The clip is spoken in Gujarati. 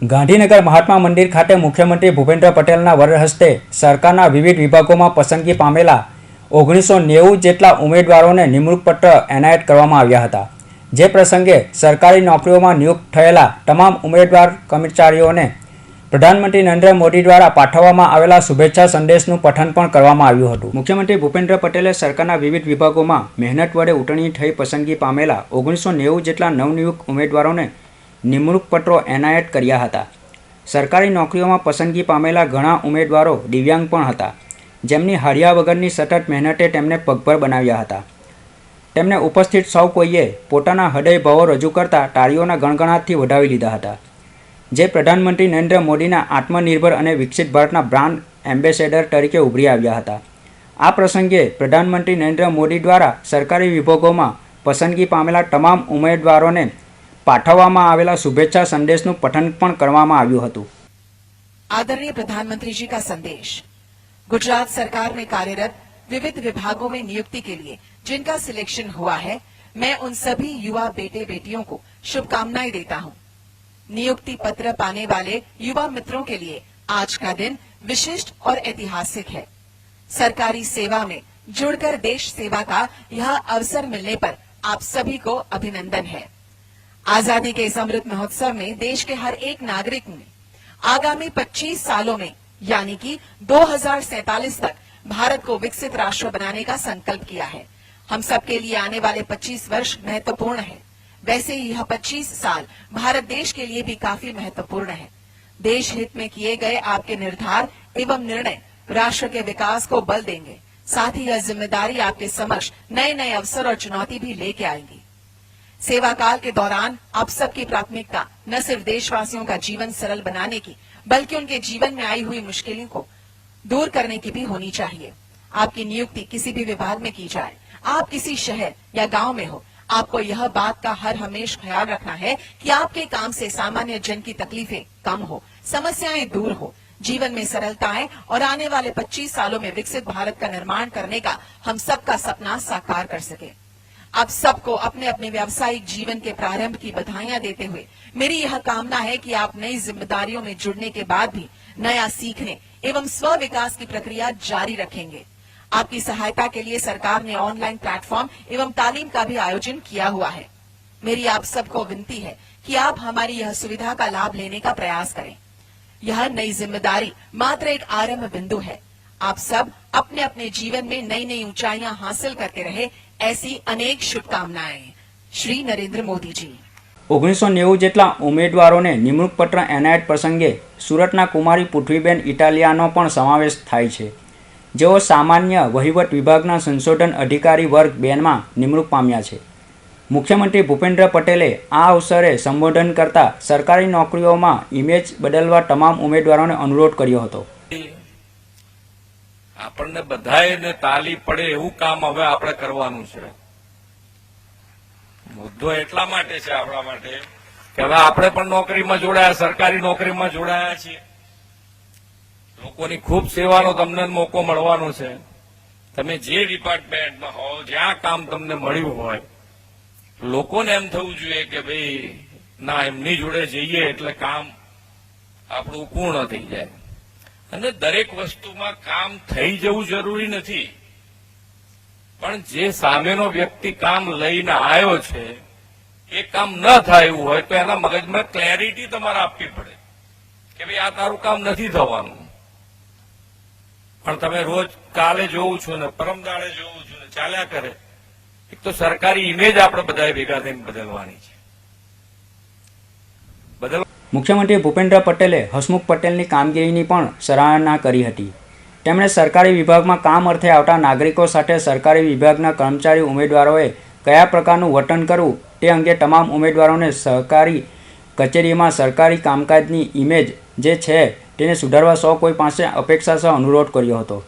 ગાંધીનગર મહાત્મા મંદિર ખાતે મુખ્યમંત્રી ભૂપેન્દ્ર પટેલના વરદ હસ્તે સરકારના વિવિધ વિભાગોમાં પસંદગી પામેલા 1990 જેટલા ઉમેદવારોને નિમણૂક પત્ર એનાયત કરવામાં આવ્યા હતા। જે પ્રસંગે સરકારી નોકરીઓમાં નિયુક્ત થયેલા તમામ ઉમેદવાર કર્મચારીઓને પ્રધાનમંત્રી નરેન્દ્ર મોદી દ્વારા પાઠવવામાં આવેલા શુભેચ્છા સંદેશનું પઠન પણ કરવામાં આવ્યું હતું। મુખ્યમંત્રી ભૂપેન્દ્ર પટેલે સરકારના વિવિધ વિભાગોમાં મહેનત વડે ઉતરણી થઈ પસંદગી પામેલા 1990 જેટલા નવનિયુક્ત ઉમેદવારોને નિમણૂક પત્રો એનાયત કર્યા હતા। સરકારી નોકરીઓમાં પસંદગી પામેલા ઘણા ઉમેદવારો દિવ્યાંગ પણ હતા, જેમની હાર્યા વગરની સતત મહેનતે તેમને પગભર બનાવ્યા હતા। તેમને ઉપસ્થિત સૌ કોઈએ પોતાના હૃદયભાવો રજૂ કરતા તાળીઓના ગણગણાટથી વધાવી લીધા હતા, જે પ્રધાનમંત્રી નરેન્દ્ર મોદીના આત્મનિર્ભર અને વિકસિત ભારતના બ્રાન્ડ એમ્બેસેડર તરીકે ઉભરી આવ્યા હતા। આ પ્રસંગે પ્રધાનમંત્રી નરેન્દ્ર મોદી દ્વારા સરકારી વિભાગોમાં પસંદગી પામેલા તમામ ઉમેદવારોને પાઠવવામાં આવેલા શુભેચ્છા संदेशનું પઠન પણ કરવામાં આવ્યું હતું। आदरणीय प्रधानमंत्री जी का संदेश। गुजरात सरकार में कार्यरत विविध विभागों में नियुक्ति के लिए जिनका सिलेक्शन हुआ है, मैं उन सभी युवा बेटे बेटियों को शुभकामनाएं देता हूं। नियुक्ति पत्र पाने वाले युवा मित्रों के लिए आज का दिन विशिष्ट और ऐतिहासिक है। सरकारी सेवा में जुड़कर देश सेवा का यह अवसर मिलने पर आप सभी को अभिनंदन है। आजादी के इस अमृत महोत्सव में देश के हर एक नागरिक ने आगामी 25 सालों में यानी कि 2047 तक भारत को विकसित राष्ट्र बनाने का संकल्प किया है। हम सबके लिए आने वाले 25 वर्ष महत्वपूर्ण है। वैसे ही यह 25 साल भारत देश के लिए भी काफी महत्वपूर्ण है। देश हित में किए गए आपके निर्धार एवं निर्णय राष्ट्र के विकास को बल देंगे। साथ ही यह जिम्मेदारी आपके समक्ष नए नए अवसर और चुनौती भी लेके आएंगी। सेवा काल के दौरान आप सबकी प्राथमिकता न सिर्फ देशवासियों का जीवन सरल बनाने की, बल्कि उनके जीवन में आई हुई मुश्किलों को दूर करने की भी होनी चाहिए। आपकी नियुक्ति किसी भी विभाग में की जाए, आप किसी शहर या गांव में हो, आपको यह बात का हर हमेशा ख्याल रखना है कि आपके काम से सामान्य जन की तकलीफें कम हो, समस्याएं दूर हो, जीवन में सरलताएं और आने वाले 25 सालों में विकसित भारत का निर्माण करने का हम सबका सपना साकार कर सके। आप सबको अपने अपने व्यावसायिक जीवन के प्रारंभ की बधाइयां देते हुए मेरी यह कामना है कि आप नई जिम्मेदारियों में जुड़ने के बाद भी नया सीखने एवं स्व विकास की प्रक्रिया जारी रखेंगे। आपकी सहायता के लिए सरकार ने ऑनलाइन प्लेटफॉर्म एवं तालीम का भी आयोजन किया हुआ है। मेरी आप सबको विनती है कि आप हमारी यह सुविधा का लाभ लेने का प्रयास करें। यह नई जिम्मेदारी मात्र एक आरंभ बिंदु है। आप सब अपने अपने जीवन में नई नई ऊंचाइयां हासिल करते रहे, ऐसी अनेक शुभकामनाएं। श्री नरेंद्र मोदी जी। 1990 જેટલા ઉમેદવારોને નિમણૂક પત્ર એનાયત પ્રસંગે સુરતના કુમારી પૃથ્વીબેન ઇટાલિયાનો પણ સમાવેશ થાય છે, જેઓ સામાન્ય વહીવટ વિભાગના સંશોધન અધિકારી વર્ગ 2માં નિમણૂક પામ્યા છે। મુખ્યમંત્રી ભૂપેન્દ્ર પટેલે આ અવસરે સંબોધન કરતા સરકારી નોકરીઓમાં ઇમેજ બદલવા તમામ ઉમેદવારોને અનુરોધ કર્યો હતો। આપણને બધાને તાલી પડે એવું કામ હવે આપણે કરવાનું છે। મુદ્દો એટલા માટે છે આપણા માટે કે હવે આપણે પણ નોકરીમાં જોડાયા, સરકારી નોકરીમાં જોડાયા છીએ। લોકોની ખૂબ સેવાનો તમને મોકો મળવાનો છે। તમે જે ડિપાર્ટમેન્ટમાં હો, જ્યાં કામ તમને મળ્યું હોય, લોકોને એમ થવું જોઈએ કે ભાઈ ના, એમની જોડે જઈએ એટલે કામ આપણું પૂર્ણ થઈ જાય। અને દરેક વસ્તુમાં કામ થઈ જવું જરૂરી નથી, પણ જે સામેનો વ્યક્તિ કામ લઈને આવ્યો છે એ કામ ન થાય એવું હોય તો એના મગજમાં ક્લેરિટી તમારે આપવી પડે કે ભાઈ આ તારું કામ નથી થવાનું। પણ તમે રોજ કાલે જોઉં છું ને પરમ દાડે જોઉં છું ને ચાલ્યા કરે। એક તો સરકારી ઇમેજ આપણે બધાએ ભેગા થઈને બદલવાની છે। મુખ્યમંત્રી ભૂપેન્દ્ર પટેલે હસમુખ પટેલની કામગીરીની પણ સરાહના કરી હતી। તેમણે સરકારી વિભાગમાં કામ અર્થે આવતા નાગરિકો સાથે સરકારી વિભાગના કર્મચારી ઉમેદવારોએ કયા પ્રકારનું વર્તન કરવું તે અંગે તમામ ઉમેદવારોને સરકારી કચેરીમાં સરકારી કામકાજની ઇમેજ જે છે તેને સુધારવા સૌ કોઈ પાસે અપેક્ષા સહ અનુરોધ કર્યો હતો।